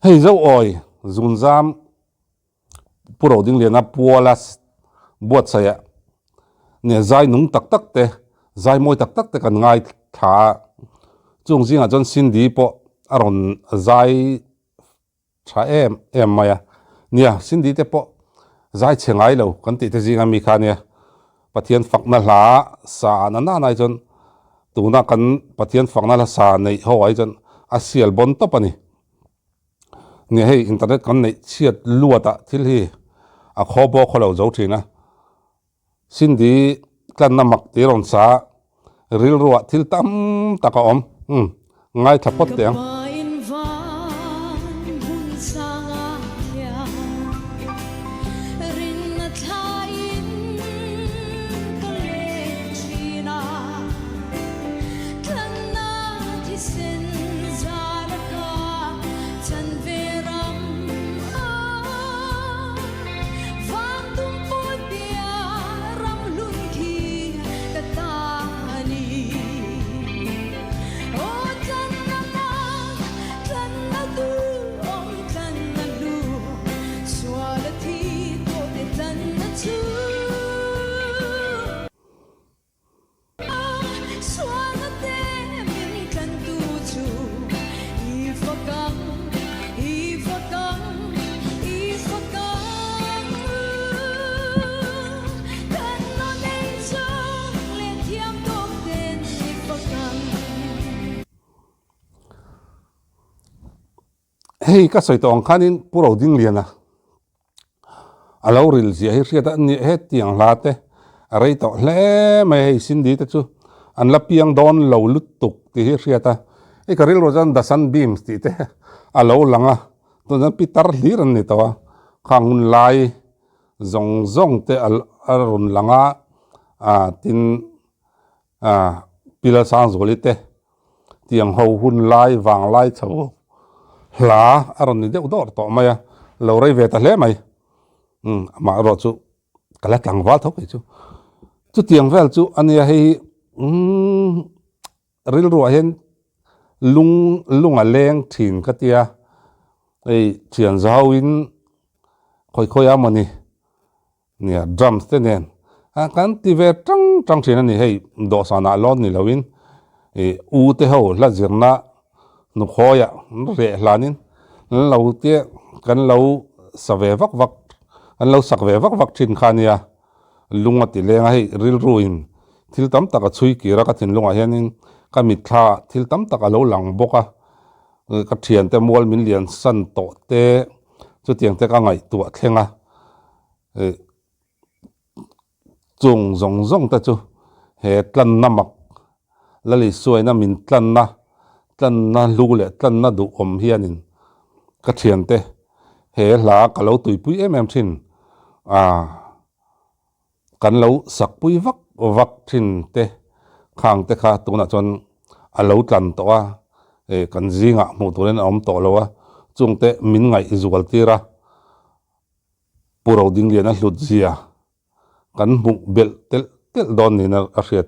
hei zo oi zunzam puro ding lian a pualas buat saya ne zai nung tak tak te zai moi tak tak te kan ngai tha chung zinga jon sindi po aron zai tha em maya nia sindi te po zai chengai lo kan ti te zinga mi kha nia pathian fakna hla sa na na nai jon tuna kan pathian fakna la sa nei ho ai jon asial bon to pani nia hei internet kan nei chiat luata thil hi a khobo kholo zo thina sindi kan namak ti ron sa ril ruwa thil tam taka om ngai thapot teng hei ka soi tong khanin puro ding liana alo ril zia hi riata ni he tiang hlate arei to hle mai hei sindi te chu an la piang don lo lut tuk ti hi riata e ka ril rojan dasan beams ti te alo langa to jan pitar hliran ni tawa khangun lai zong zong te arun langa tin pila sang zoli te tiang ho hun lai wang lai chho hla aron ni deuh dor to maya lo rei ve ta hle mai ma ro chu kala tlang wal thok chu tiang vel chu ania hei ril ruwa hen lunga leng thin ka tia ei thian zawin khoi amani nia drums te nen kan ti ve tang thin ani hei do sana lon ni lowin u te ho la zirna nu khoya re hlanin lo te kan lo save vak vak an lo sakve vak vak thin khania lunga ti lenga hei ril ruin thil tam taka chui ki ra ka thin lunga hianin ka mitha thil tam taka lo lang boka ka thian te mol min lian san to te chu tiang te ka ngai tua thlenga chung zong ta chu he tlan namak lali suaina min tlan na lu le tlan na du om hianin ka thian te he hla ka lo tuipui em thin kan lo sakpui vak thin te khang te kha tuna chon alo tlan to a kan zinga mu turen om to lo a chung te min ngai zual tira puro ding lian a hlut zia kan mu bel tel don ni na a hriat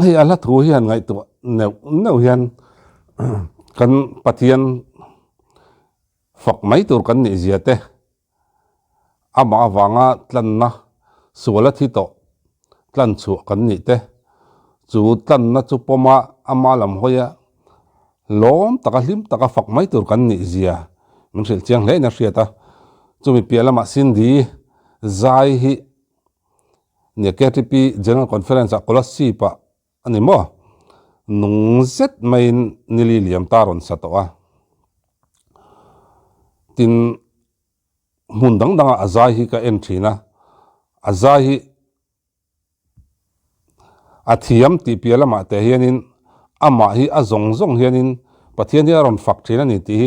hei ala thu hian ngai tu neu hian kan pathian fak mai tur kan ni zia te ama awanga tlan na suala thi to tlan chu kan ni te chu tan na chu poma ama lam hoya lom taka hlim taka fak mai tur kan ni zia min hril chiang hle na hriata chumi pialama sindi zai hi ne KTP General Conference a kolasi pa ani mo nung zet mai nili liam taron satoa tin mun dang danga azai hi ka entry na azai hi athiam ti pialama te hianin ama hi azong zong hianin pathian hi aron fak thina ni ti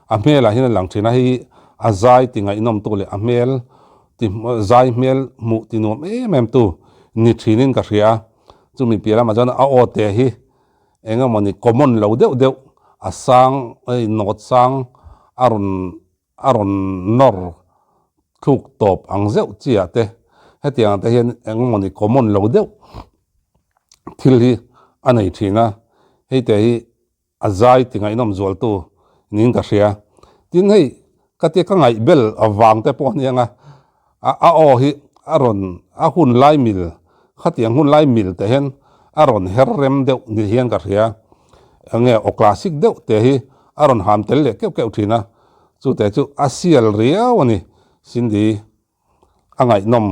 a hmela hin lang thina hi azai tinga inom tu le a hmel ti zai hmel mu ti nom em tu ni thinin ka hria chumi pialama jan a o te hi enga moni common lo deuh asang ei not sang aron nor thuk top ang zeu chia te hetiang te hian enga moni common lo deuh thil hi anei thina heite hi azai tinga inom zual tu nin ka hria tin hei kate ka ngai bel awang te pon yanga a o hi aron a hun lai mil khatiang hun lai mil te hen aron herrem deuh ni hian ka hria ange o classic deuh te hi aron ham tel le keu thina chu te chu asial riau ani sindi angai nom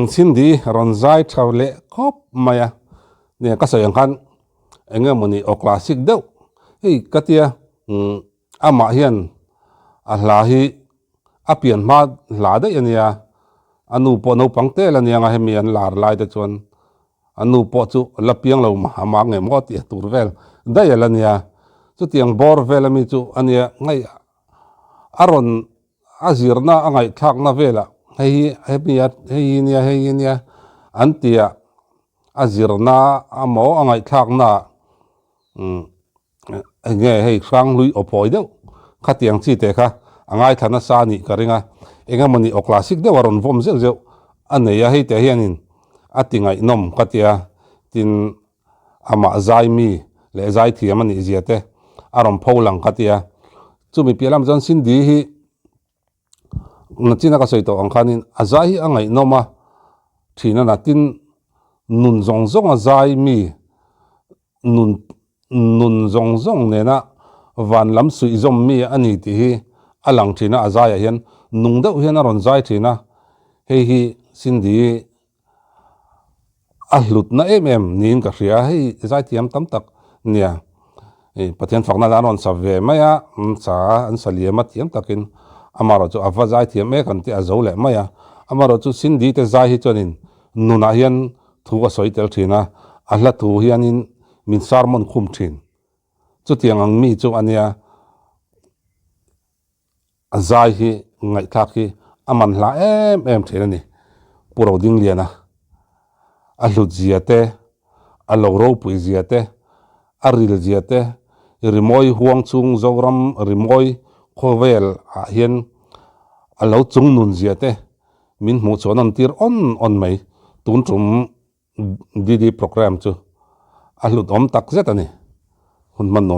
sindi ronzai thawle khop maya ne ka sayang kan enga moni o classic deuh hei katia ama hian a hlahi apian ma hla de ania anu po no pangte la nianga hemian lar lai te chuan anu po chu lapiang lo ma ama nge mo ti turvel dai la nia chu tiang bor vel mi chu ania ngai aron azirna angai thak na vela hei nia antia azirna amo angai thak na nge hei sang lui opoi deuh khatiang chi te kha angai thana sa ni karinga enga mani o classic de waron vom zeu aneya hei te hianin atingai nom katia tin ama zai mi le zai thiam ani ziate aron pholang katia chumi pialam jon sindi hi nachina ka soito angkhanin azai angai noma thina na tin nun zong azai mi nun zong nena van lam sui zom mi ani ti hi alang thina azai hian nung deuh hian aron zai thina hei hi sindi a hlut na em nin ka hria hei zai thiam tam tak nia pathian fakna lan on sa ve maya sa an saliama thiam takin amaro chu avazai thiam me kan ti azo le maya amaro chu sindi te zai hi chonin nuna hian thu a soitel thina ahla thu hianin min sarmon khum thin chu tiang ang mi chu ania azai hi ngai thak hi aman hla em thina ni puro ding liana a hlut ziate a lo ro pui ziate a ril ziate rimoi huang chung zoram rimoi khovel a hian a lo chung nun ziate min mu chonan tir on mai tun trum didi program chu a hlut om tak zet ani hun man nom